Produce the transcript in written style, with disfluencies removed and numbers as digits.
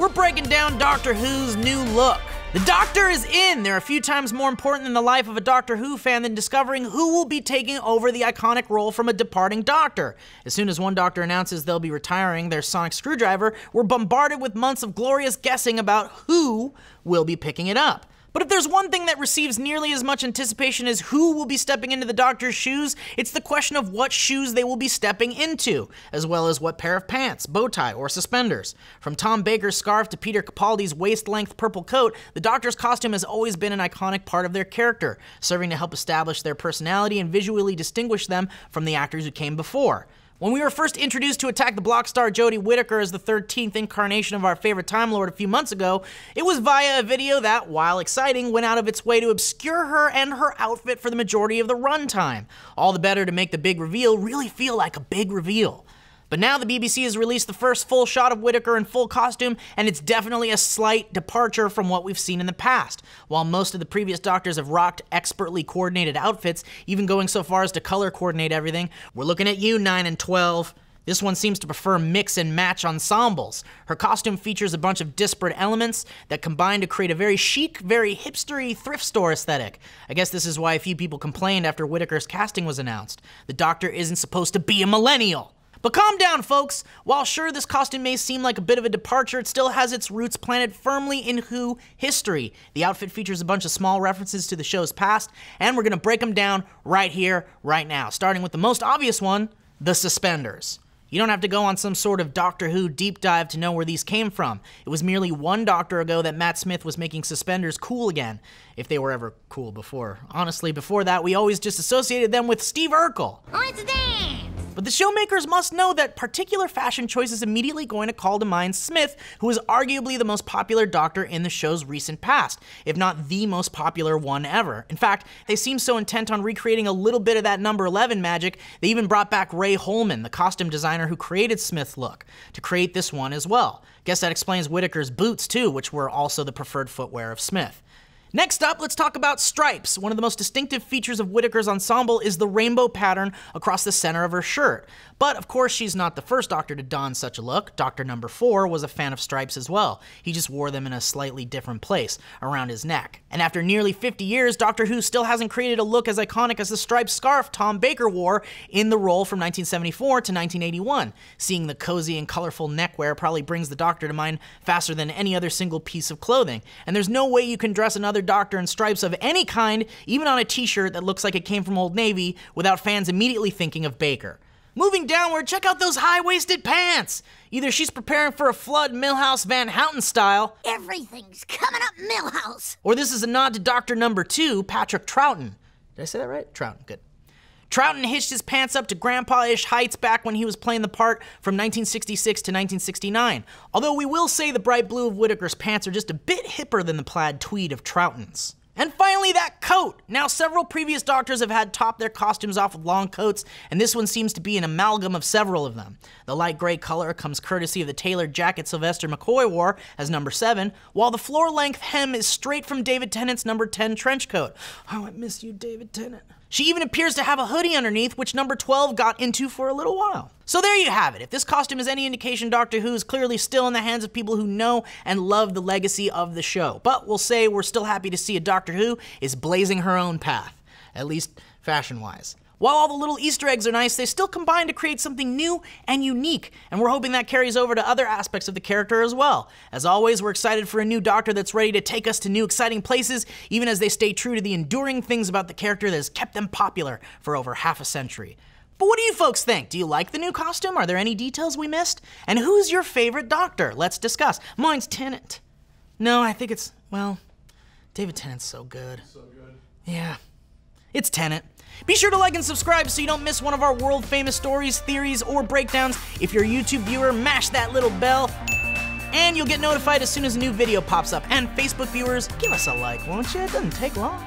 we're breaking down Doctor Who's new look. The Doctor is in! There are a few times more important in the life of a Doctor Who fan than discovering who will be taking over the iconic role from a departing Doctor. As soon as one Doctor announces they'll be retiring their sonic screwdriver, we're bombarded with months of glorious guessing about who will be picking it up. But if there's one thing that receives nearly as much anticipation as who will be stepping into the Doctor's shoes, it's the question of what shoes they will be stepping into, as well as what pair of pants, bow tie, or suspenders. From Tom Baker's scarf to Peter Capaldi's waist-length purple coat, the Doctor's costume has always been an iconic part of their character, serving to help establish their personality and visually distinguish them from the actors who came before. When we were first introduced to Attack the Block star Jodie Whittaker as the 13th incarnation of our favorite Time Lord a few months ago, it was via a video that, while exciting, went out of its way to obscure her and her outfit for the majority of the runtime. All the better to make the big reveal really feel like a big reveal. But now the BBC has released the first full shot of Whittaker in full costume, and it's definitely a slight departure from what we've seen in the past. While most of the previous Doctors have rocked expertly coordinated outfits, even going so far as to color coordinate everything, we're looking at you, 9 and 12. This one seems to prefer mix and match ensembles. Her costume features a bunch of disparate elements that combine to create a very chic, very hipstery thrift store aesthetic. I guess this is why a few people complained after Whittaker's casting was announced. The Doctor isn't supposed to be a millennial. But calm down, folks. While sure this costume may seem like a bit of a departure, it still has its roots planted firmly in Who history. The outfit features a bunch of small references to the show's past, and we're gonna break them down right here, right now, starting with the most obvious one, the suspenders. You don't have to go on some sort of Doctor Who deep dive to know where these came from. It was merely one Doctor ago that Matt Smith was making suspenders cool again, if they were ever cool before. Honestly, before that, we always just associated them with Steve Urkel. Let's dance! But the showmakers must know that particular fashion choice is immediately going to call to mind Smith, who is arguably the most popular Doctor in the show's recent past, if not the most popular one ever. In fact, they seem so intent on recreating a little bit of that number 11 magic, they even brought back Ray Holman, the costume designer who created Smith's look, to create this one as well. Guess that explains Whittaker's boots too, which were also the preferred footwear of Smith. Next up, let's talk about stripes. One of the most distinctive features of Whittaker's ensemble is the rainbow pattern across the center of her shirt. But of course, she's not the first Doctor to don such a look. Doctor number 4 was a fan of stripes as well. He just wore them in a slightly different place, around his neck. And after nearly 50 years, Doctor Who still hasn't created a look as iconic as the striped scarf Tom Baker wore in the role from 1974 to 1981. Seeing the cozy and colorful neckwear probably brings the Doctor to mind faster than any other single piece of clothing. And there's no way you can dress another Doctor in stripes of any kind, even on a t-shirt that looks like it came from Old Navy, without fans immediately thinking of Baker. Moving downward, check out those high-waisted pants! Either she's preparing for a Flood Milhouse Van Houten style, Everything's coming up Milhouse, or this is a nod to Doctor number 2, Patrick Troughton. Did I say that right? Troughton, good. Troughton hitched his pants up to grandpa-ish heights back when he was playing the part from 1966 to 1969. Although we will say the bright blue of Whittaker's pants are just a bit hipper than the plaid tweed of Troughton's. And finally, that coat! Now, several previous Doctors have had topped their costumes off with long coats, and this one seems to be an amalgam of several of them. The light gray color comes courtesy of the tailored jacket Sylvester McCoy wore as number 7, while the floor-length hem is straight from David Tennant's number 10 trench coat. Oh, I miss you, David Tennant. She even appears to have a hoodie underneath, which number 12 got into for a little while. So there you have it. If this costume is any indication, Doctor Who is clearly still in the hands of people who know and love the legacy of the show. But we'll say we're still happy to see a Doctor Who is blazing her own path, at least fashion-wise. While all the little Easter eggs are nice, they still combine to create something new and unique, and we're hoping that carries over to other aspects of the character as well. As always, we're excited for a new Doctor that's ready to take us to new exciting places, even as they stay true to the enduring things about the character that has kept them popular for over half a century. But what do you folks think? Do you like the new costume? Are there any details we missed? And who's your favorite Doctor? Let's discuss. Mine's Tennant. No, I think it's, well, David Tennant's so good. So good. Yeah, it's Tennant. Be sure to like and subscribe so you don't miss one of our world-famous stories, theories, or breakdowns. If you're a YouTube viewer, mash that little bell, and you'll get notified as soon as a new video pops up. And Facebook viewers, give us a like, won't you? It doesn't take long.